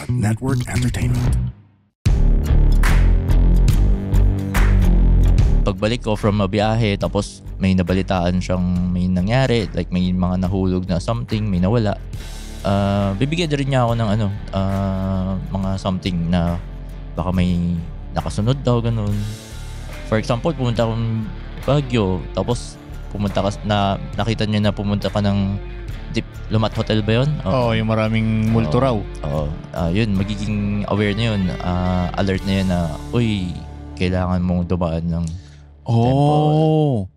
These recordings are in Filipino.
Network Entertainment. Pagbalik ko from a biyahe, tapos may nabalitaan siyang may nangyari, like may mga nahulog na something, may nawala. Bibigyan rin niya ako ng mga something na baka may nakasunod daw, ganun. For example, pumunta akong Baguio, tapos nakita niyo na pumunta ka ng Lumat Hotel ba yun? Oo, yung maraming multo raw. Oo, yun, magiging aware na yun, alert na yun na, uy, kailangan mong dumaan ng temple.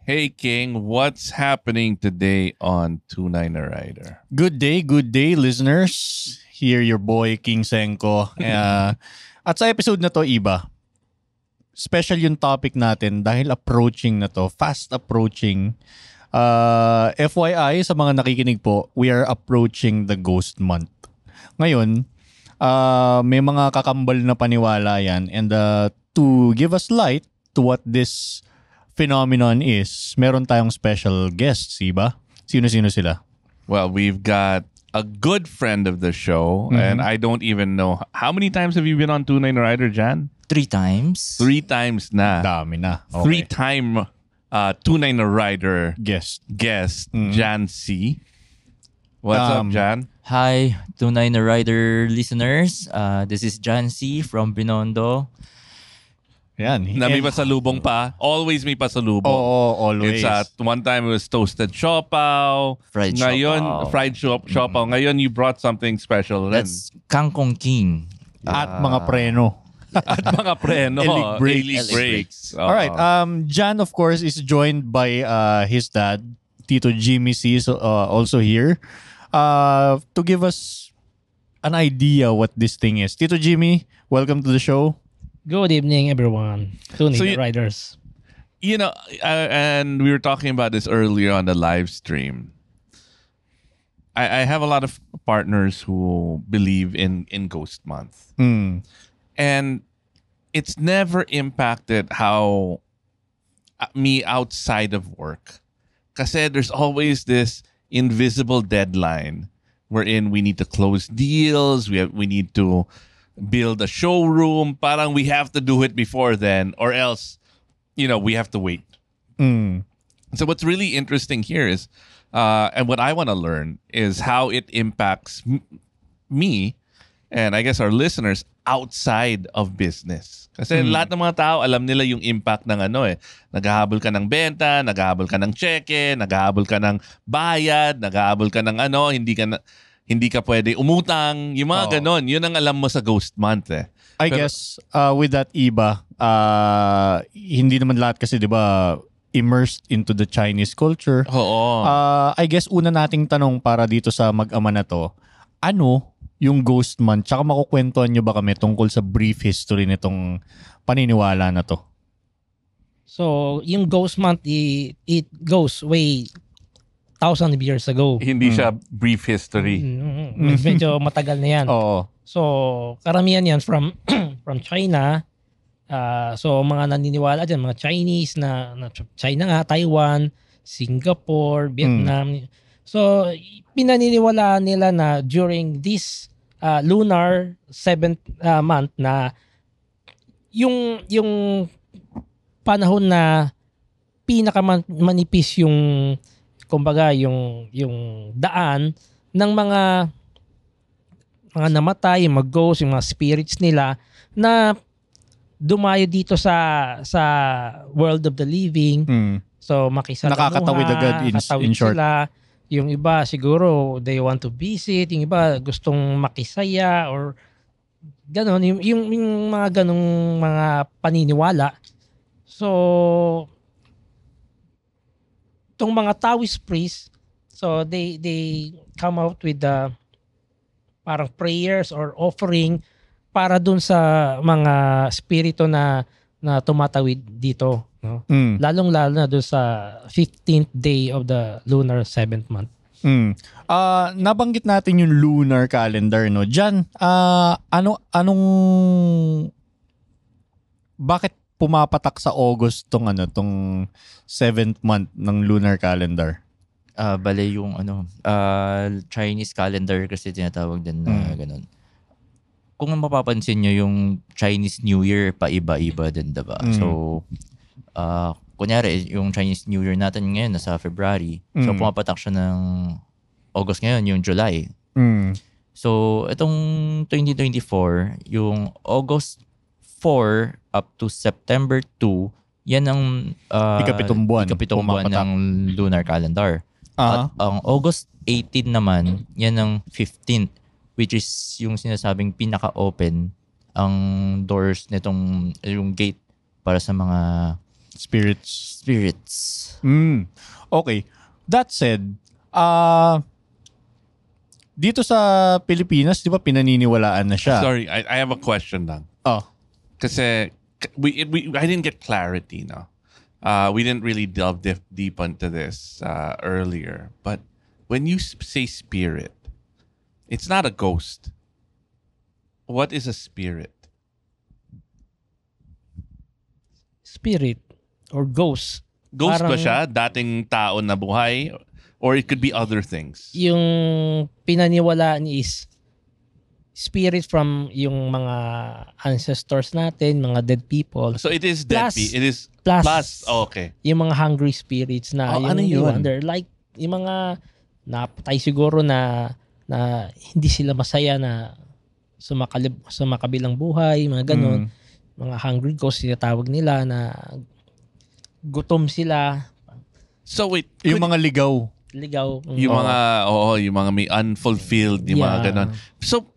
Hey King, what's happening today on Tunay na Rider? Good day, listeners. Here your boy, King Senko. At sa episode na to, iba. Special yung topic natin dahil approaching na to, fast approaching. FYI, sa mga nakikinig po, we are approaching the Ghost Month. Ngayon, may mga kakambal na paniwala yan. And to give us light to what this phenomenon is, meron tayong special guests, iba? Sino-sino sila? Well, we've got a good friend of the show, and I don't even know. How many times have you been on Tunay na Rider, Jan? 3 times. 3 times na. Dami na. Okay. 3-time Tunay na Rider guest Jan C. What's up, Jan? Hi, Tunay na Rider listeners. This is Jan C. from Binondo. Yan. Na may pasalubong pa. Always may pasalubong. Oo, always. It's one time it was toasted siopaw. Fried siopaw. Fried siopaw. Ngayon you brought something special. That's Kangkong King. At mga preno. At mga preno. Elite breaks. Alright. Jan, of course, is joined by his dad, Tito Jimmy C, also here, to give us an idea what this thing is. Tito Jimmy, welcome to the show. Good evening, everyone. Tunay So na Riders. You know, and we were talking about this earlier on the live stream. I have a lot of partners who believe in Ghost Month. And it's never impacted how me outside of work. Kasi there's always this invisible deadline wherein we need to close deals, we need to build a showroom. Parang we have to do it before then, or else, we have to wait. So what's really interesting here is, and what I want to learn is how it impacts me, and I guess our listeners, outside of business. Kasi lahat ng mga tao, alam nila yung impact ng naghahabol ka ng benta, naghahabol ka ng cheque, naghahabol ka ng bayad, naghahabol ka ng hindi ka pwede umutang, yung mga ganon. Yun ang alam mo sa Ghost Month I guess with that, iba, hindi naman lahat kasi, di ba, immersed into the Chinese culture. Oo. I guess una nating tanong para dito sa mag-ama na to, ano yung Ghost Month? Tsaka makukwentuhan nyo ba kami tungkol sa brief history nitong paniniwala na to? So, yung Ghost Month, it goes way thousands of years ago. Hindi siya brief history. Medyo matagal na yan. Oo. So, karamihan yan from China. So, mga naniniwala dyan, mga Chinese na China nga, Taiwan, Singapore, Vietnam. So, pinaniniwala nila na during this lunar 7th month na yung panahon na pinakamanipis yung kumbaga yung daan ng mga namatay, yung mga ghosts, yung mga spirits nila na dumayo dito sa world of the living. So makisalamuha, nakakatawid agad in short. Sila. Yung iba siguro they want to visit, yung iba gustong makisaya or ganon, yung mga ganong mga paniniwala. So itong mga Taoist priests, so they come out with parang prayers or offering para dun sa mga spirito na tumatawid dito, no? Lalong-lalo na dun sa 15th day of the lunar 7th month. Nabanggit natin yung lunar calendar, no? Diyan, bakit pumapatak sa August tong 7th month ng lunar calendar? Bale yung Chinese calendar kasi tinatawag din na ganun. Kung mapapansin nyo yung Chinese New Year, paiba-iba din, diba? So, kunyari, yung Chinese New Year natin ngayon nasa February. So, pumapatak siya ng August ngayon, yung July. So, itong 2024, yung August 4 up to September 2, yan ang ikapitong buwan ng lunar calendar. At ang August 18 naman, yan ang 15th, which is yung sinasabing pinaka-open ang doors nitong yung gate para sa mga spirits. Okay. That said, dito sa Pilipinas, di ba pinaniniwalaan na siya? Sorry, I have a question lang. Kasi I didn't get clarity, no? We didn't really delve deep into this earlier. But when you say spirit, it's not a ghost. What is a spirit? Spirit or ghost. Ghost ba siya? Dating tao na buhay? Or it could be other things? Yung pinaniwalaan is spirit from yung mga ancestors natin, mga dead people. So it is dead people. It is plus okay. Yung mga hungry spirits na yung ano yun? wonder, like yung mga napatay siguro na hindi sila masaya na sumakabilang buhay, mga ganun. Mga hungry ghosts tinatawag nila na gutom sila. So wait, yung mga ligaw. Yung mga may unfulfilled, yung mga ganun. So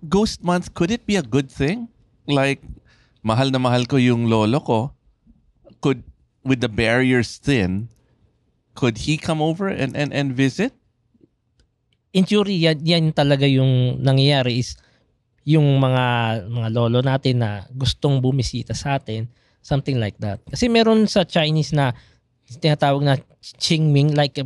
Ghost Month, could it be a good thing? Like, mahal na mahal ko yung lolo ko. With the barriers thin, could he come over and visit? In theory, yan talaga yung nangyayari is yung mga lolo natin na gustong bumisita sa atin, something like that. Kasi meron sa Chinese na tinatawag na Qingming, like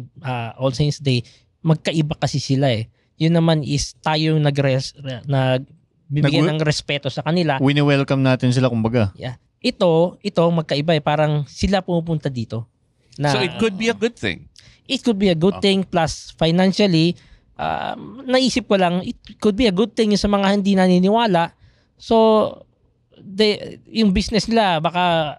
All Saints Day, magkaiba kasi sila eh. Yun naman is tayo nagbibigyan ng respeto sa kanila. Wini-welcome natin sila kumbaga. Yeah. Ito magkaiba eh. Parang sila pumupunta dito. So it could be a good thing. It could be a good thing plus financially, naisip ko lang, it could be a good thing sa mga hindi naniniwala. So, yung business nila baka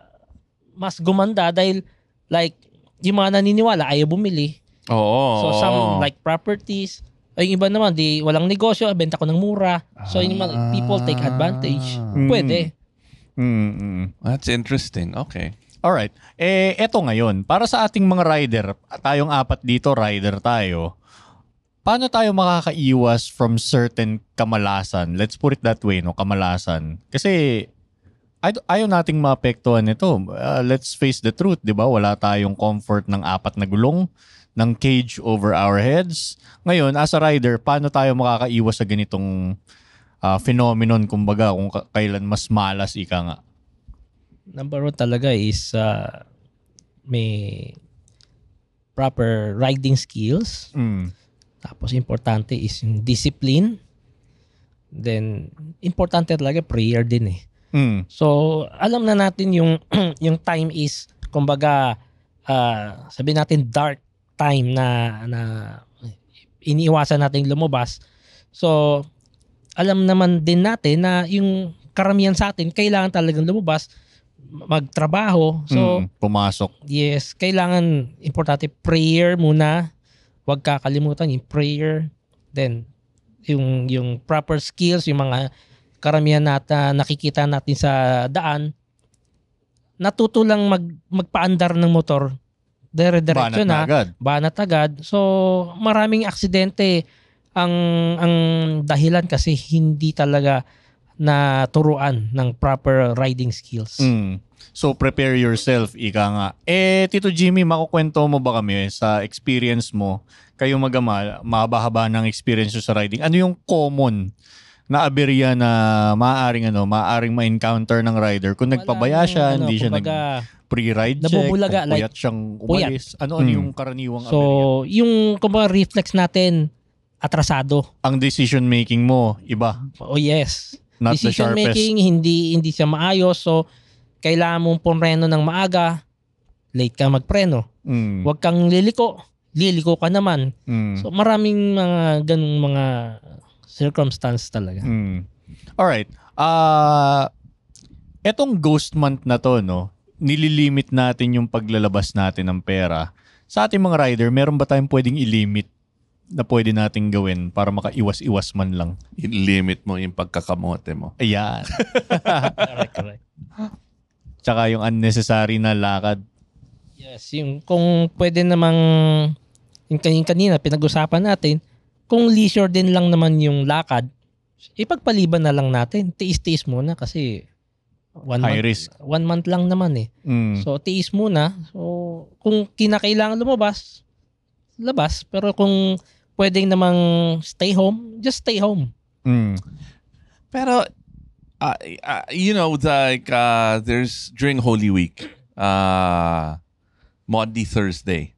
mas gumanda dahil like, yung mga naniniwala ayaw bumili. So, some like properties. Ay, yung iba naman, walang negosyo, benta ko ng mura. So, yung mga people take advantage. Pwede. That's interesting. Okay. Alright. Eto ngayon, para sa ating mga rider, tayong apat dito, rider tayo, paano tayo makakaiwas from certain kamalasan? Let's put it that way, no? Kamalasan. Kasi ayaw nating maapektuhan nito. Let's face the truth, di ba? Wala tayong comfort ng apat na gulong, ng cage over our heads. Ngayon, as a rider, paano tayo makakaiwas sa ganitong phenomenon, kumbaga, kung kailan mas malas, ika nga? Number one talaga is may proper riding skills. Tapos importante is yung discipline. Then importante talaga prayer din eh. So alam na natin yung yung time is kumbaga sabihin natin dark time na iniiwasan natin lumabas. So alam naman din natin na yung karamihan sa atin kailangan talagang lumabas, magtrabaho. So pumasok. Yes, kailangan importante prayer muna. Huwag kakalimutan yung prayer. Then yung proper skills, yung mga karamihan natin nakikita natin sa daan. Natuto lang magpaandar ng motor. Dire-diretso na. Banat agad. So maraming aksidente ang dahilan kasi hindi talaga na turuan ng proper riding skills. So prepare yourself, ika nga. Tito Jimmy, makukwento mo ba kami sa experience mo? Kayo magama, mahaba-haba ng experience sa riding. Ano yung common na aberya na maaaring ma-encounter ng rider kung nagpabaya siya, hindi siya pre-ride check, nabubulaga, puyat siyang umalis. Ano yung karaniwang aberya? So, yung kumbaga reflex natin, atrasado. Ang decision making mo, iba. Oh yes. Not the Decision sharpest. making, hindi siya maayos. So, kailangan mong pumreno ng maaga, late ka magpreno. Huwag kang liliko ka naman. So, maraming mga ganung mga circumstance talaga. Alright. Etong ghost month na to, no, nililimit natin yung paglalabas natin ng pera. Sa ating mga rider, meron ba tayong pwedeng ilimit na pwede nating gawin para makaiwas-iwas man lang? I-limit mo yung pagkakamote mo. Ayan. Correct. Tsaka yung unnecessary na lakad. Yes, yung kung pwede namang yung kanina pinag-usapan natin, kung leisure din lang naman yung lakad, ipagpaliban na lang natin. Tiis-tiis muna kasi High risk. 1 month lang naman eh. So tiis muna. So kung kinakailangan lumabas, labas. Pero kung pwedeng namang stay home, just stay home. Pero you know, like there's during Holy Week, Maundy Thursday.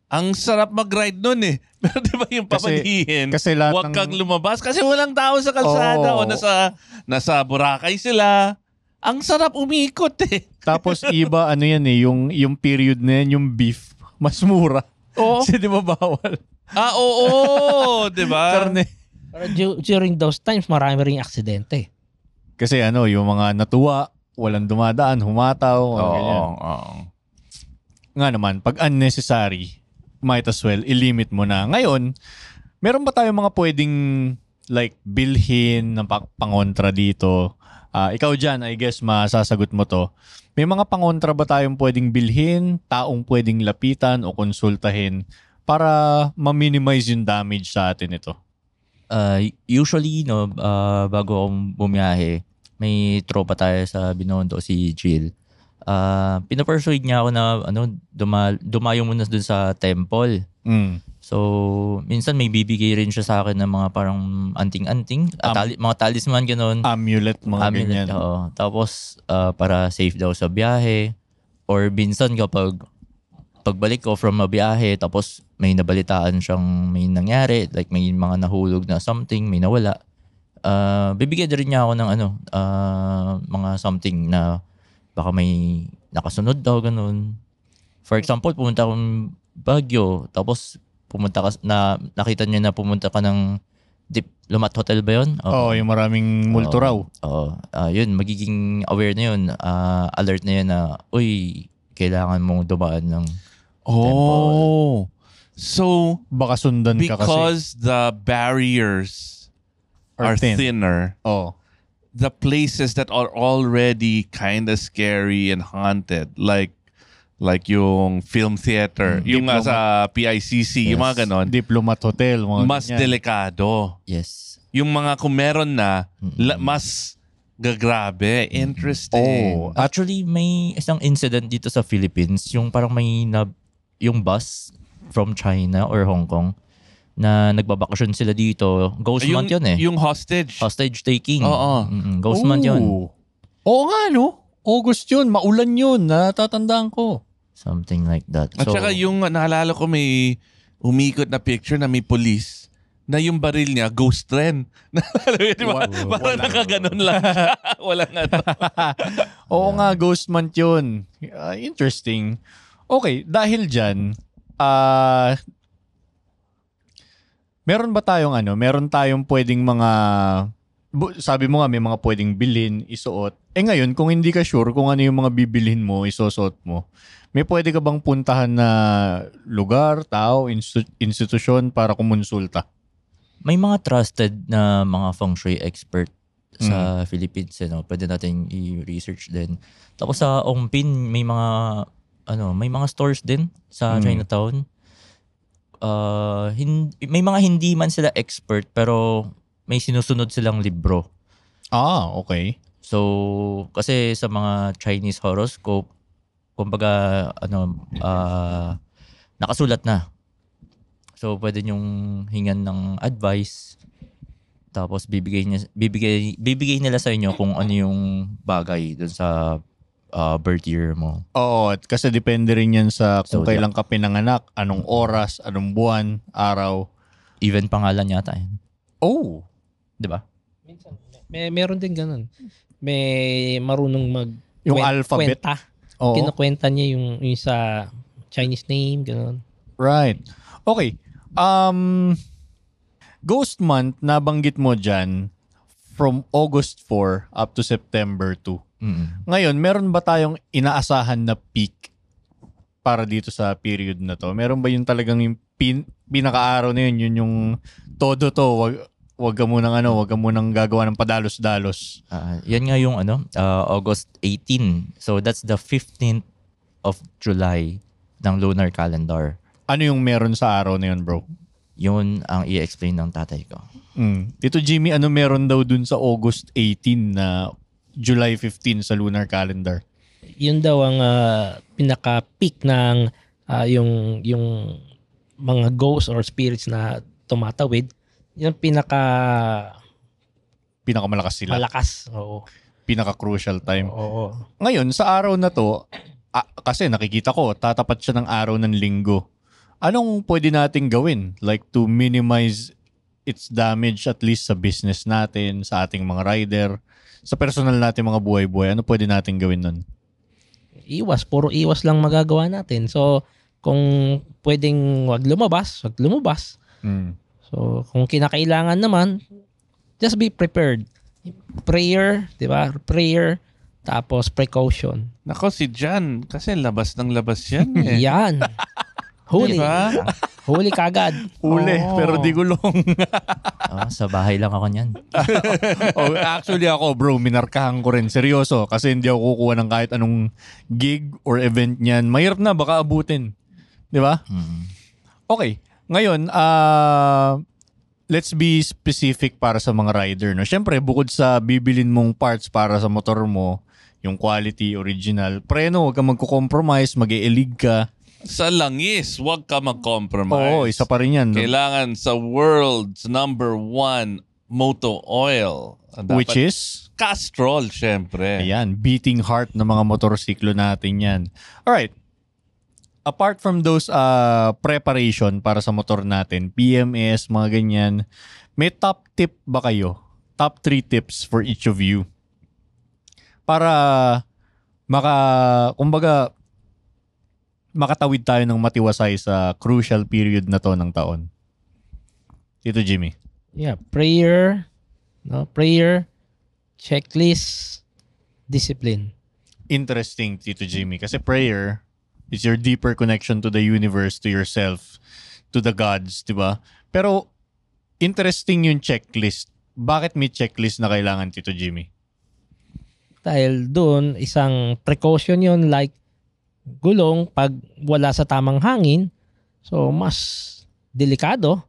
Ang sarap mag-ride nun eh. Pero di ba yung papanhihin, kasi lahat huwag kang lumabas kasi walang tao sa kalsada o nasa Boracay sila. Ang sarap umikot eh. Tapos iba, ano yan eh, yung period na yan, yung beef, mas mura. Oo. Kasi di ba bawal? Oo, di ba? Karne. Pero during those times, marami ring aksidente. Kasi yung mga natuwa, walang dumadaan, humataw, ganyan. Nga naman, pag unnecessary, might as well, ilimit mo na. Ngayon, meron ba tayong mga pwedeng like bilhin ng pangontra dito? Ikaw dyan, I guess, masasagot mo to. May mga pangontra ba tayong pwedeng bilhin, taong pwedeng lapitan o konsultahin para ma-minimize yung damage sa atin ito? Usually, bago akong bumiyahe, may tropa tayo sa Binondo, si Jill. Pinapersuade niya ako na dumayo muna dun sa temple. So, minsan may bibigay rin siya sa akin ng mga parang anting-anting, mga talisman, ganun. Amulet, mga ganyan. Oo. Tapos, para safe daw sa biyahe. Or minsan kapag pagbalik ko from a biyahe, tapos may nabalitaan siyang may nangyari, like may mga nahulog na something, may nawala. Bibigyan rin niya ako ng mga something na baka may nakasunod daw, ganun. For example, pumunta akong Baguio, tapos nakita niya na pumunta ka ng Lumat Hotel ba yun? Oo, yung maraming multo raw. Oo. Yun, magiging aware na yun. Alert na yun na, uy, kailangan mong dumaan ng temple. So, baka sundan ka kasi. Because the barriers are thinner. The places that are already kind of scary and haunted, like yung film theater, yung sa PICC, yung mga ganon. Diplomat Hotel. Mas delikado. Yes. Yung mga kung meron na, mas gagrabe. Interesting. Actually, may isang incident dito sa Philippines, yung parang yung bus from China or Hong Kong, na nagbabakasyon sila dito. Ghost month yun eh. Yung hostage. Hostage taking. Oo. Ghost month yun. Oo nga, no? August yun. Maulan yun. Natatandaan ko. Something like that. At saka yung naalala ko may umikot na picture na may police na yung baril niya, ghost trend. Diba? Parang nakaganon lang. Walang Oo nga, ghost month yun. Interesting. Okay, dahil dyan, meron tayong pwedeng mga, sabi mo nga may mga pwedeng bilhin, isuot. Ngayon, kung hindi ka sure kung ano yung mga bibilhin mo, isusot mo, may pwede ka bang puntahan na lugar, tao, institusyon para kumonsulta? May mga trusted na mga feng shui expert sa Philippines, pwede natin i-research din. Tapos sa Ongpin, may mga stores din sa Chinatown. May mga hindi man sila expert pero may sinusunod silang libro Okay. So, kasi sa mga Chinese horoscope, kumbaga, nakasulat na. So, pwede nyong hingan ng advice. Tapos, bibigay nila sa inyo kung ano yung bagay dun sa birth year mo. Oo, kasi depende rin yan sa kung So, kailan ka pinanganak, anong oras, anong buwan, araw. Even pangalan yata yan. Oh! Di ba? Minsan, meron din ganun. May marunong Yung alphabet. kwenta. Oo. Kinukwenta niya yung sa Chinese name, ganun. Right. Okay. Ghost month, nabanggit mo dyan, from August 4 up to September 2. Ngayon, meron ba tayong inaasahan na peak para dito sa period na to? Meron ba yung talagang yung pinaka-araw na yun yung todo to, wag ka munang gagawa ng padalos-dalos. Yan nga yung August 18. So that's the 15th of July ng lunar calendar. Ano yung meron sa araw na yun, bro? Yun ang i-explain ng tatay ko. Tito Jimmy, ano meron daw dun sa August 18 na July 15 sa lunar calendar? Yun daw ang pinaka-peak ng yung mga ghosts or spirits na tumatawid. Yung Pinakamalakas sila. malakas. Oo. Pinaka-crucial time. Oo. Ngayon, sa araw na to, kasi nakikita ko, tatapat siya ng araw ng linggo. Anong pwede nating gawin? Like to minimize its damage at least sa business natin, sa ating mga rider, sa personal natin mga buhay-buhay. Ano pwede nating gawin nun? Puro iwas lang magagawa natin. So, kung pwedeng wag lumabas. So, kung kinakailangan naman, just be prepared. Prayer, di ba? Prayer, tapos precaution. Nako, si Jan, kasi labas ng labas yan eh. Yan. Huli. Diba? Huli kagad. Huli, pero di gulong. Sa bahay lang ako niyan. Actually ako, bro, minarkahan ko rin. Seryoso, kasi hindi ako kukuha ng kahit anong gig or event niyan. Mahirap na, baka abutin. Di ba? Okay. Ngayon, let's be specific para sa mga rider. No? Siyempre, bukod sa bibilin mong parts para sa motor mo, yung quality, original, preno, huwag ka magko-compromise, mag-e-elig ka. Sa langis, huwag ka mag-compromise. Oo, isa pa rin yan. No? Kailangan sa world's #1 moto oil. Which is? Castrol, syempre. Ayan, beating heart ng mga motorsiklo natin yan. Alright. Apart from those preparation para sa motor natin, PMS, mga ganyan, may top tip ba kayo? Top 3 tips for each of you. Para makatawid tayo ng matiwasay sa crucial period na to ng taon. Tito Jimmy. Yeah, prayer, prayer, checklist, discipline. Interesting, Tito Jimmy. Kasi prayer is your deeper connection to the universe, to yourself, to the gods, di ba? Pero interesting yung checklist. Bakit may checklist na kailangan, Tito Jimmy? Dahil doon, isang precaution yun, like gulong pag wala sa tamang hangin. So, mas delikado.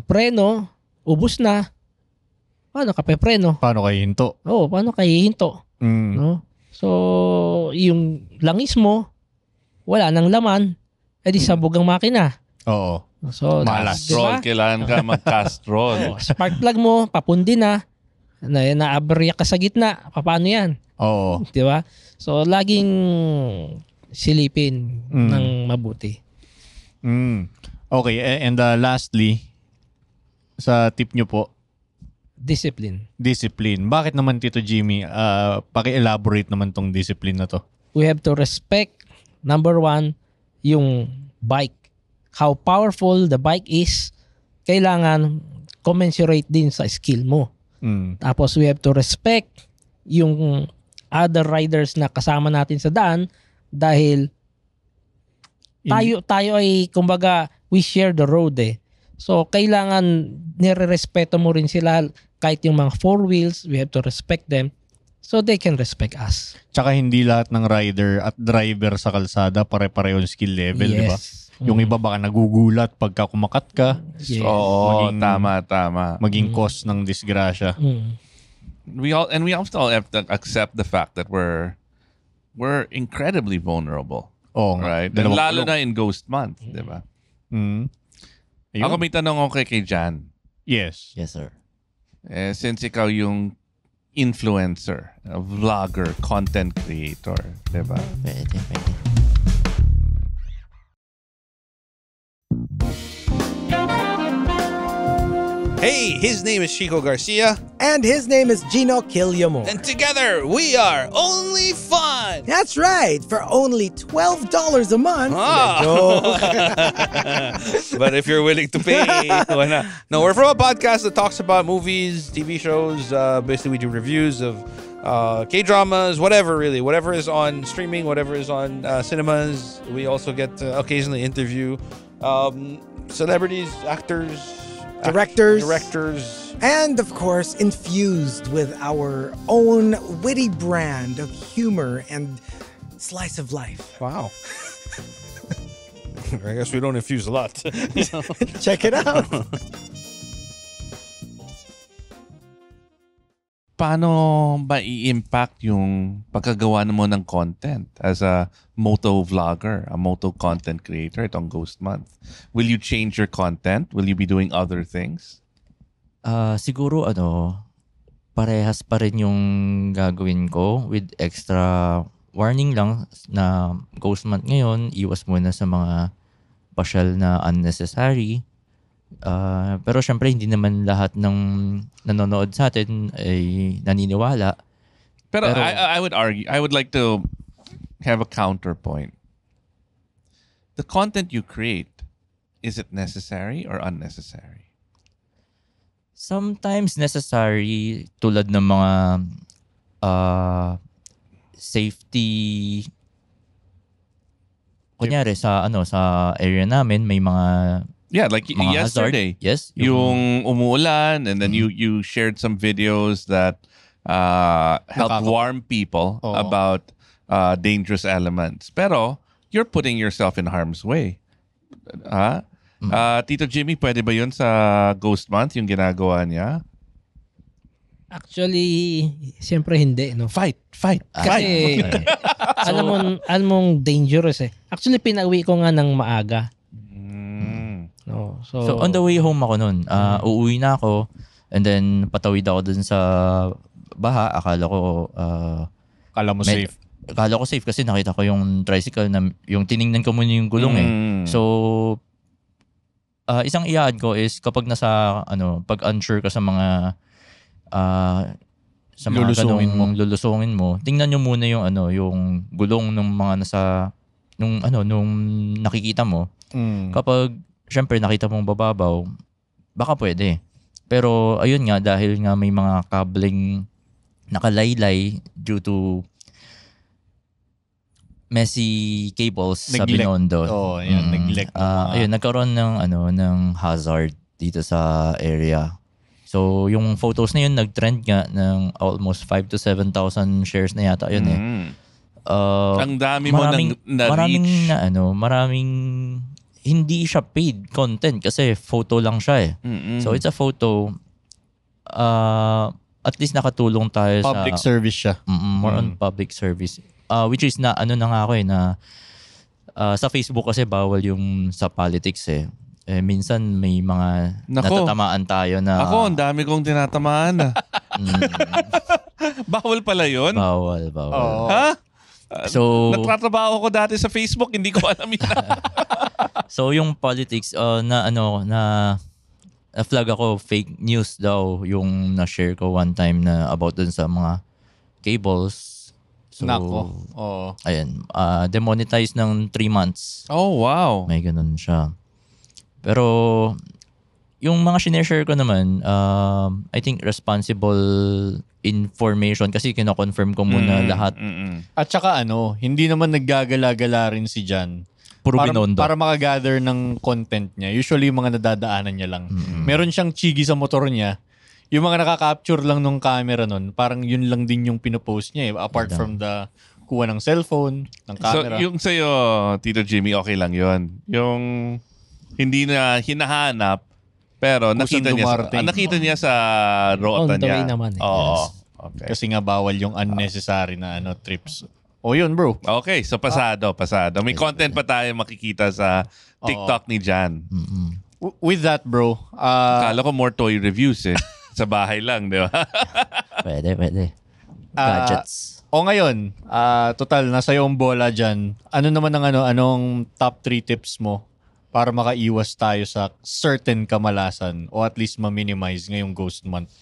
Preno, ubus na. Paano ka pe-preno? Paano kayo hinto? Paano kayo hihinto? No? So, yung langis mo, wala nang laman, edi sabog ang makina. Oo. So, Malas. Castrol, diba? kailangan ka mag-castrol. Spark plug mo, papundi na. Naaberya ka sa gitna. Paano yan? Oo. Di ba? So, laging silipin ng mabuti. Okay, and lastly, sa tip nyo po, Discipline. discipline. Bakit naman, Tito Jimmy, paki-elaborate naman tong discipline na to? We have to respect, number 1, yung bike. How powerful the bike is, kailangan commensurate din sa skill mo. Tapos we have to respect yung other riders na kasama natin sa daan dahil tayo ay kumbaga we share the road eh. So kailangan nire-respeto mo rin sila kahit yung mga four wheels, we have to respect them so they can respect us. Tsaka hindi lahat ng rider at driver sa kalsada pare-pareho yung skill level, di ba? Yung iba baka nagugulat pagka kumakat ka. Yes. Oo, Maging- tama. Maging cause ng disgrasya. we also have to accept the fact that we're incredibly vulnerable. Oo nga. Right? And lalo na in Ghost Month, di ba? Ayun. Ako may tanong ako kay Jan. Yes. Yes, sir. Since ikaw yung influencer, vlogger, content creator, di ba? Pwede. Hey, his name is Chico Garcia. And his name is Gino Quillamor. And together, we are Only Fun. That's right, for only $12 a month. But if you're willing to pay, why not? No, we're from a podcast that talks about movies, TV shows. Basically, we do reviews of K-dramas, whatever is on streaming, whatever is on cinemas. We also get to occasionally interview celebrities, actors, directors, and of course, infused with our own witty brand of humor and slice of life. Wow. I guess we don't infuse a lot. Check it out. Paano ba i-impact yung pagkagawa mo ng content as a moto vlogger, a moto content creator itong Ghost Month? Will you change your content? Will you be doing other things? Siguro parehas pa rin yung gagawin ko with extra warning lang na Ghost Month ngayon, iwas muna sa mga pasyal na unnecessary. Pero syempre hindi naman lahat ng nanonood sa atin ay naniniwala. Pero I would argue, I would like to have a counterpoint. The content you create, is it necessary or unnecessary? Sometimes necessary, tulad ng mga safety. Kunyari sa area namin may mga like mga yesterday. Hazard. Yes. Yung umuulan and then you shared some videos that help warn people about dangerous elements. Pero you're putting yourself in harm's way. Tito Jimmy, pwede ba yun sa Ghost Month yung ginagawa niya? Actually, siyempre hindi, no? Fight. Kasi alam mong dangerous eh. Actually, pinauwi ko nga ng maaga. No, so on the way home ako nun, uuwi na ako and then patawid ako dun sa baha. Akala mo safe. Akala ko safe kasi nakita ko yung tricycle na yung tiningnan ko muna yung gulong eh. So isang i-add ko is kapag nasa pag unsure ka sa mga lulusungin mo, tingnan nyo muna yung yung gulong ng mga nung nakikita mo. Kapag syempre nakita mong bababaw, baka pwede. Pero ayun nga, dahil nga may mga kabling nakalaylay due to messy cables sa Binondo. Neglect. Ayun, nagkaroon ng hazard dito sa area. So, yung photos na yun, nag-trend nga ng almost 5,000 to 7,000 shares na yata yun eh. Ang dami mo na-reach. Maraming hindi siya paid content kasi photo lang siya eh. So it's a photo. At least nakatulong tayo public service siya. More on public service. Which is na nga ako na sa Facebook kasi bawal yung sa politics eh. Minsan may mga natatamaan tayo na... Ako, ang dami kong tinatamaan. Bawal pala yun? Bawal. Ha? So, nagtatrabaho ko dati sa Facebook, hindi ko alam yun. So yung politics na flag ako, fake news daw yung na-share ko one time na about dun sa mga cables. So, ayan, demonetize ng 3 months. Oh, wow. May ganun siya. Pero yung mga sineshare ko naman, I think responsible information kasi kino-confirm ko muna lahat. At saka hindi naman naggagala-gala rin si Jan. Puro Binondo. Para makagather ng content niya. Usually yung mga nadadaanan niya lang. Meron siyang chigi sa motor niya. Yung mga nakaka-capture lang ng camera nun, parang yun lang din yung pinopost niya eh. Apart from the kuha ng cellphone, ng camera. So yung sa'yo, Tito Jimmy, okay lang yun. Yung hindi na hinahanap, pero nakita niya sa rota on the niya. way naman eh. Oo. Yes. Okay. Kasi nga bawal yung unnecessary na trips. O yun, bro. Okay, so pasado. May content pa tayo makikita sa TikTok ni Jan. With that, bro, Kala ko more toy reviews sa bahay lang, di ba? Pwede. Gadgets. o ngayon, total, nasa yung bola dyan. Ano naman anong top 3 tips mo para makaiwas tayo sa certain kamalasan o at least ma-minimize ngayong Ghost Month?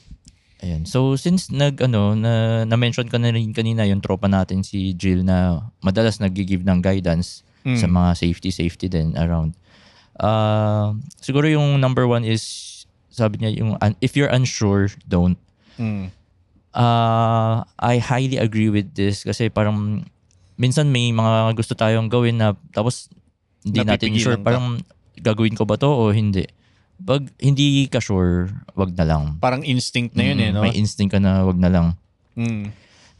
Ayan. So since na-mention ka na rin kanina yung tropa natin si Jill na madalas nag-give ng guidance sa mga safety din around. Siguro yung number 1 is, sabi niya, yung if you're unsure, don't. I highly agree with this kasi parang minsan may mga gusto tayong gawin na tapos hindi natin sure parang gagawin ko ba to o hindi. Pag hindi ka sure, wag na lang. Parang instinct na yun no? May instinct ka na wag na lang.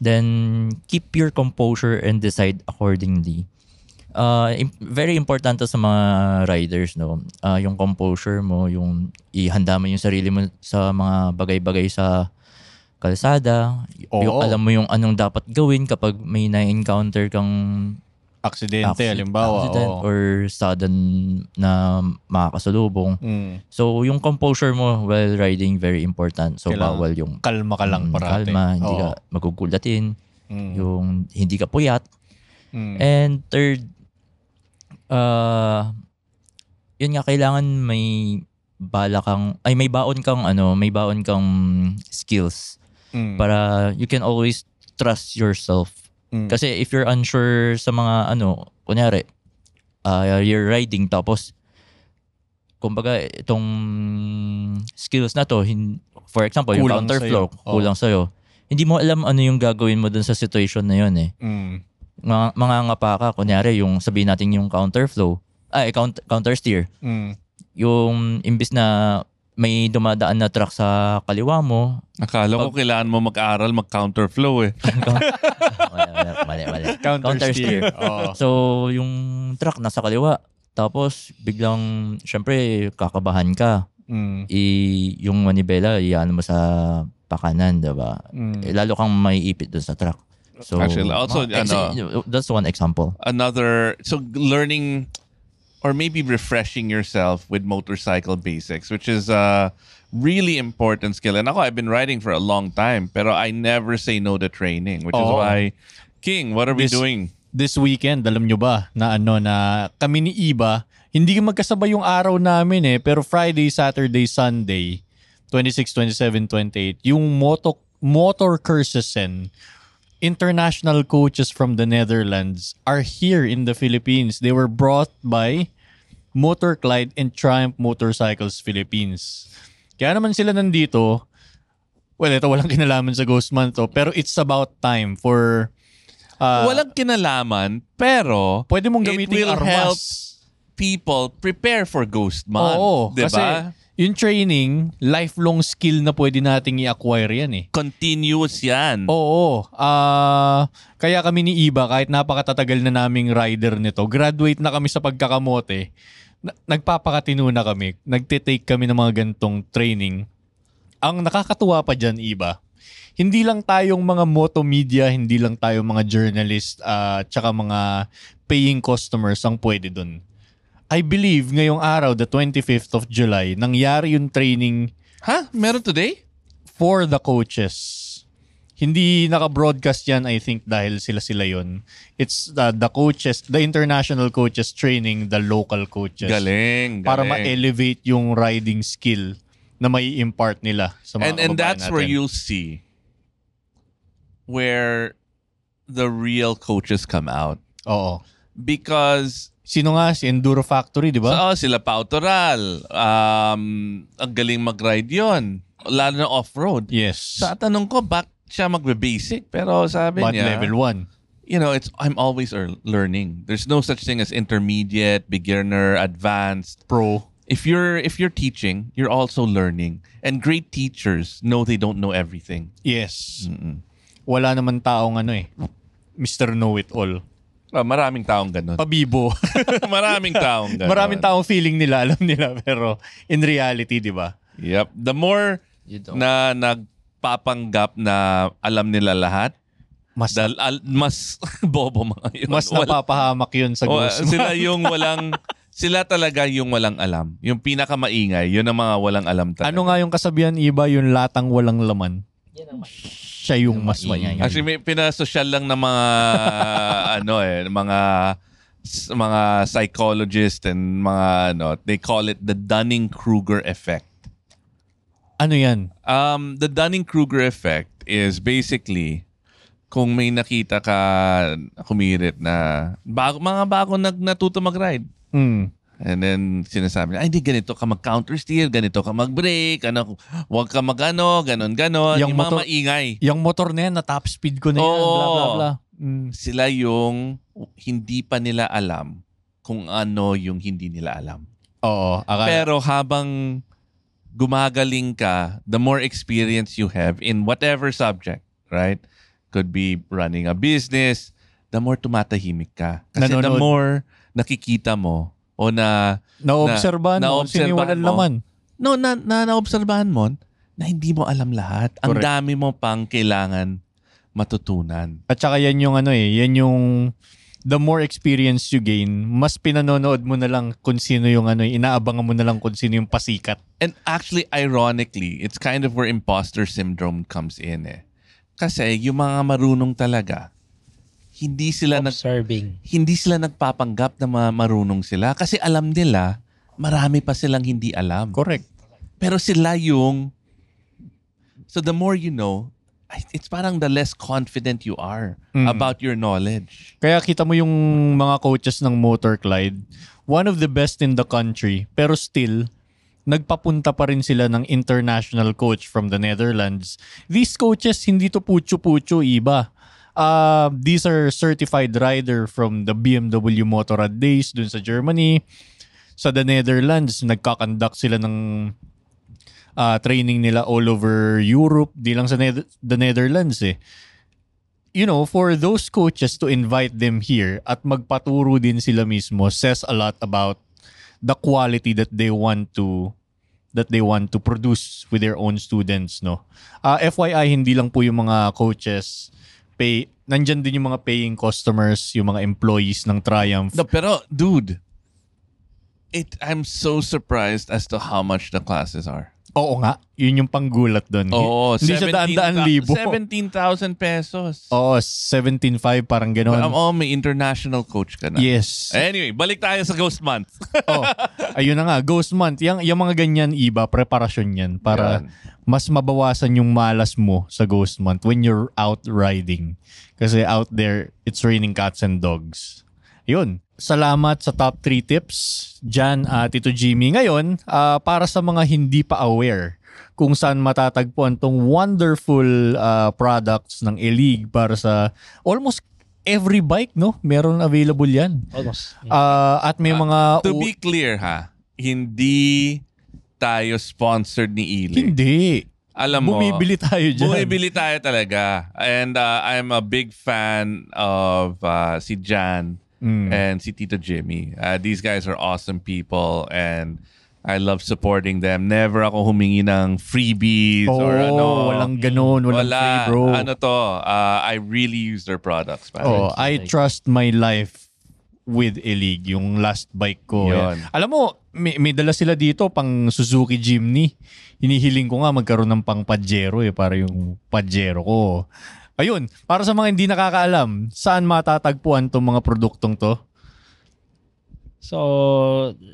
Then keep your composure and decide accordingly. Very important sa mga riders, no? Yung composure mo, yung ihanda mo yung sarili mo sa mga bagay-bagay sa kalsada. Yung alam mo yung anong dapat gawin kapag may na-encounter kang aksidente, halimbawa. Or sudden na makakasalubong. So, yung composure mo while riding, very important. So, kailangan bawal yung kalma ka lang parate. Kalma, hindi ka magugulatin. Yung hindi ka puyat. And third, yun nga, kailangan may baon kang skills para you can always trust yourself. Kasi if you're unsure sa mga kunyari, you're riding tapos kumbaga itong skills na to, for example, yung kulang counterflow, kulang sa'yo. Hindi mo alam ano yung gagawin mo dun sa situation na yun Mangangapa ka, kunyari yung sabihin natin yung counterflow, counter steer. Yung imbis na may dumadaan na truck sa kaliwa mo. Akala ko kailangan mo mag-aral mag-counterflow Mali. Counter steer. So, yung truck nasa kaliwa. Tapos, biglang, syempre, kakabahan ka. Yung manibela, iyan mo sa pakanan, diba? Lalo kang maiipit dun sa truck. So, actually, also, that's one example. So learning or maybe refreshing yourself with motorcycle basics, which is a really important skill. And ako, I've been riding for a long time, pero I never say no to training, which is why, King, what are we doing? This weekend, alam nyo ba na kami ni Iba, hindi magkasabay yung araw namin pero Friday, Saturday, Sunday, 26, 27, 28, yung motor Cursussen, international coaches from the Netherlands are here in the Philippines. They were brought by Motorclyde and Triumph Motorcycles Philippines. Kaya naman sila nandito. Well, ito walang kinalaman sa Ghost Month pero it's about time for walang kinalaman, pero pwede mong gamitin it will armas. help people prepare for Ghost Month. Oo, diba? kasi yung training, lifelong skill na pwede nating i-acquire yan Continuous yan. Oo. Kaya kami ni Iba, kahit napakatatagal na naming rider nito, graduate na kami sa pagkakamote, nagpapakatino na kami, nagtitake kami ng mga gantong training. Ang nakakatuwa pa dyan, Iba, hindi lang tayong mga moto media, hindi lang tayong mga journalist, tsaka mga paying customers ang pwede dun. I believe ngayong araw, the 25th of July, nangyari yung training. Meron today? For the coaches. Hindi naka-broadcast yan, I think, dahil sila yun. It's the coaches, the international coaches training the local coaches. Galing. Para ma-elevate yung riding skill na may impart nila sa mga and that's natin. where you'll see where the real coaches come out. Oo. Because sino nga? Si Enduro Factory, di ba? sila Pautoral. Ang galing mag-ride yun. Lalo na off-road. Yes. Sa tanong ko, back siya magbe-basic? Pero sabi But niya, level 1. I'm always learning. There's no such thing as intermediate, beginner, advanced, pro. If you're teaching, you're also learning. And great teachers know they don't know everything. Yes. Wala naman taong Mr. Know-It-All. Maraming taong ganun. Pabibo. Maraming taong ganun. Maraming taong feeling nila, alam nila. Pero in reality, di ba? Yep. The more na nagpapanggap na alam nila lahat. Mas Mas bobo mga yun. mas napapahamak yun sa ghost. Sila yung sila talaga yung walang alam. Yung pinakamaingay, yun ang mga walang alam talaga. Ano nga yung kasabihan, iba yung latang walang laman? Siya yung mas maingay. Actually, may pinasosyal lang ng mga mga psychologist and mga they call it the Dunning-Kruger effect. Ano yan? The Dunning-Kruger effect is basically kung may nakita ka kumirit na mga bago natuto mag-ride. And then sinasabi niya, ay hindi ganito ka mag-counter steer, ganito ka mag-brake, huwag ka ganon. Yung mga maingay. Yung motor na yan, na top speed ko na yan, bla bla bla. Sila yung hindi pa nila alam kung ano yung hindi nila alam. Oo. Pero habang gumagaling ka, the more experience you have in whatever subject, right? Could be running a business, the more tumatahimik ka. Kasi the more nakikita mo o naobserbahan mo, siniwalan laman. Naobserbahan mo na hindi mo alam lahat. Ang dami mo pang kailangan matutunan. At saka yan yung yan yung the more experience you gain, mas pinanonood mo na lang kung sino yung inaabangan mo na lang kung sino yung pasikat. And actually, ironically, it's kind of where imposter syndrome comes in Kasi yung mga marunong talaga, hindi sila nagpapanggap na marunong sila kasi alam nila marami pa silang hindi alam. Correct. Pero sila so the more you know, it's parang the less confident you are about your knowledge. Kaya kita mo yung mga coaches ng Motor Clyde, one of the best in the country, pero still nagpapunta pa rin sila ng international coach from the Netherlands. These coaches, hindi to pucho-pucho, iba. These are certified rider from the BMW Motorrad days dun sa Germany. Sa the Netherlands, nagkakandak sila ng training nila all over Europe, di lang sa the Netherlands You know, for those coaches to invite them here at magpaturo din sila mismo says a lot about the quality that they want to produce with their own students, no. FYI, hindi lang po yung mga coaches nandyan din yung mga paying customers, yung mga employees ng Triumph. Pero dude, I'm so surprised as to how much the classes are. Oo nga, yun yung panggulat doon. Oo, hindi siya daan-daan libo. 17,000 pesos. Oo, 17,500 parang gano'n. May international coach ka na. Yes. Anyway, balik tayo sa Ghost Month. Ayun na nga, Ghost Month. Yung mga ganyan, iba, preparasyon yan para mas mabawasan yung malas mo sa Ghost Month when you're out riding. Kasi out there, it's raining cats and dogs. Yun. Salamat sa top 3 tips, Jan at Tito Jimmy. Ngayon, para sa mga hindi pa aware kung saan matatagpuan tong wonderful products ng E-League para sa almost every bike, no? Meron available yan. Almost. At may mga... To be clear hindi tayo sponsored ni E-League. Hindi. Alam mo, bumibili tayo dyan. Bumibili tayo talaga. And I'm a big fan of si Jan and si Tito Jimmy. These guys are awesome people and I love supporting them. Never ako humingi ng freebies or walang ganun. Walang free, bro. I really use their products. I trust my life with E-League, yung last bike ko. Alam mo, may dala sila dito pang Suzuki Jimny. Hinihiling ko nga magkaroon ng pang Pajero para yung Pajero ko. Ayun, para sa mga hindi nakakaalam, saan matatagpuan tong mga produktong to? So,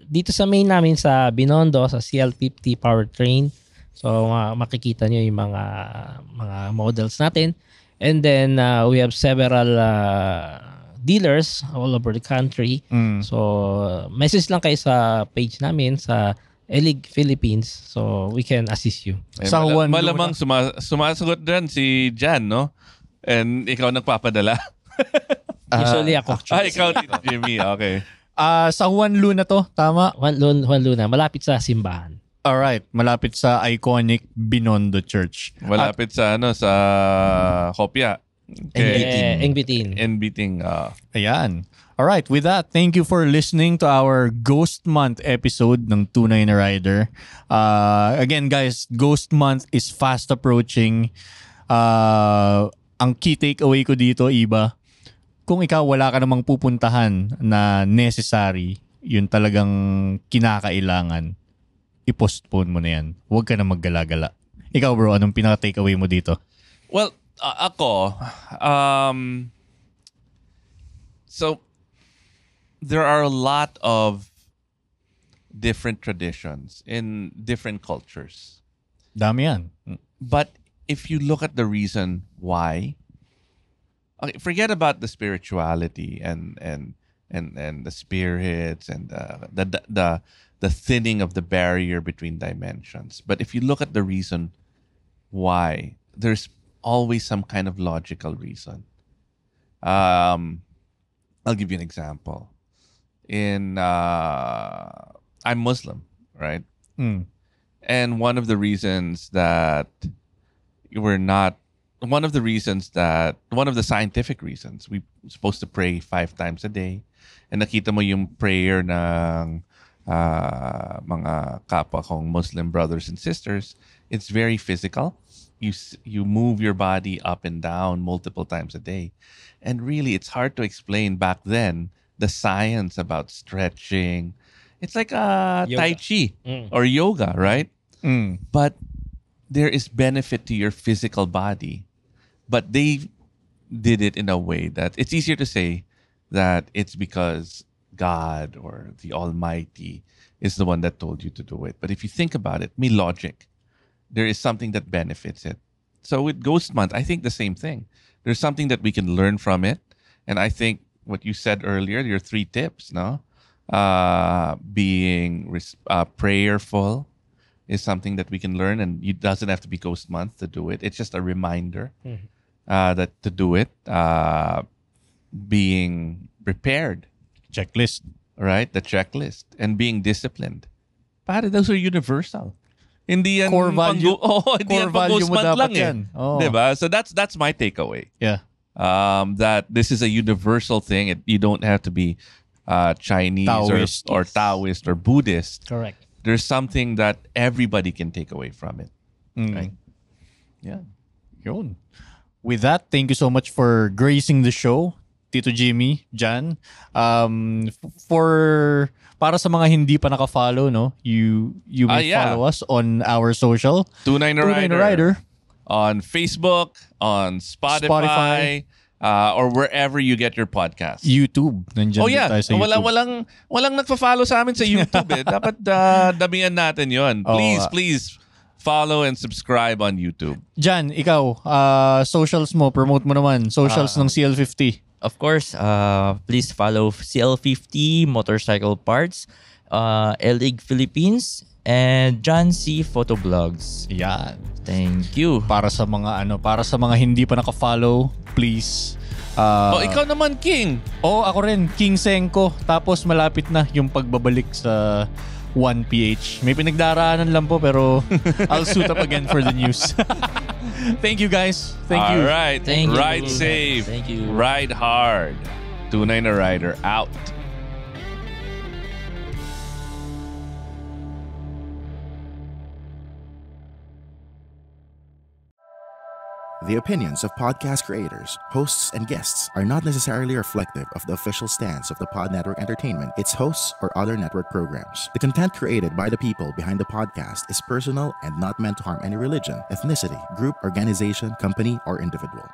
dito sa main namin sa Binondo, sa CL50 Powertrain. So, makikita nyo yung mga models natin. And then, we have several dealers all over the country. So, message lang kayo sa page namin sa E-League Philippines. So, we can assist you. Malamang sumasagot dyan si Jan, no? And ikaw nagpapadala? Usually ako. Ikaw, Jimmy. Okay. Sa Juan Luna to, tama? Juan Luna, malapit sa simbahan. Alright, malapit sa iconic Binondo Church. Malapit sa Kopya. Engbitin. Engbiting. Ayan. All right, with that, thank you for listening to our Ghost Month episode ng Tunay na Rider. Again, guys, Ghost Month is fast approaching. Ang key takeaway ko dito, Iba, kung ikaw wala ka namang pupuntahan na necessary, yun talagang kinakailangan, i-postpone mo na yan. Huwag ka na maggala-gala. Ikaw bro, anong pinaka-takeaway mo dito? Well, ako, so there are a lot of different traditions in different cultures. Dami yan. But if you look at the reason why, okay, forget about the spirituality and the spirits and the thinning of the barrier between dimensions. But if you look at the reason why, there's always some kind of logical reason. I'll give you an example. I'm Muslim, right? And one of the scientific reasons, we're supposed to pray 5 times a day. And nakita mo yung prayer ng mga kapwa kong Muslim brothers and sisters, it's very physical. You move your body up and down multiple times a day. And really, it's hard to explain back then the science about stretching. It's like Tai Chi or yoga, right? But there is benefit to your physical body. But they did it in a way that it's easier to say that it's because God or the Almighty is the one that told you to do it. But if you think about it, me logic, there is something that benefits it. So with Ghost Month, I think the same thing. There's something that we can learn from it. And I think what you said earlier, your 3 tips, no? Being prayerful is something that we can learn, and it doesn't have to be Ghost Month to do it. It's just a reminder that to do it. Being prepared. Checklist. Right? The checklist. And being disciplined. Pare, those are universal. Hindi yan core value. Hindi yan pang Ghost Month lang eh. Diba? So that's my takeaway. Yeah. That this is a universal thing. You don't have to be Chinese or Taoist or Buddhist. Correct. There's something that everybody can take away from it. Right? Yeah. Yun. With that, thank you so much for gracing the show, Tito Jimmy, Jan. Para sa mga hindi pa naka-follow, no, you may follow us on our social. Tunay na Rider. On Facebook, on Spotify. Or wherever you get your podcast. YouTube. Nandiyan tayo sa YouTube. Walang nagfa-follow sa amin sa YouTube eh. Dapat damihan natin yon. Please follow and subscribe on YouTube. Jan, ikaw, socials mo, promote mo naman. Socials ng CL50. Of course, please follow CL50 Motorcycle Parts, L-League Philippines, and John C. Photoblogs. Yan. Thank you. Para sa mga hindi pa naka-follow, please. Ikaw naman, King. Ako rin, King Senko. Tapos malapit na yung pagbabalik sa 1PH. May pinagdaraanan lang po pero I'll suit up again for the news. Thank you guys. Thank you. All right. Thank you. Ride safe. Thank you. Ride hard. Tunay na Rider out. The opinions of podcast creators, hosts, and guests are not necessarily reflective of the official stance of the Pod Network Entertainment, its hosts, or other network programs. The content created by the people behind the podcast is personal and not meant to harm any religion, ethnicity, group, organization, company, or individual.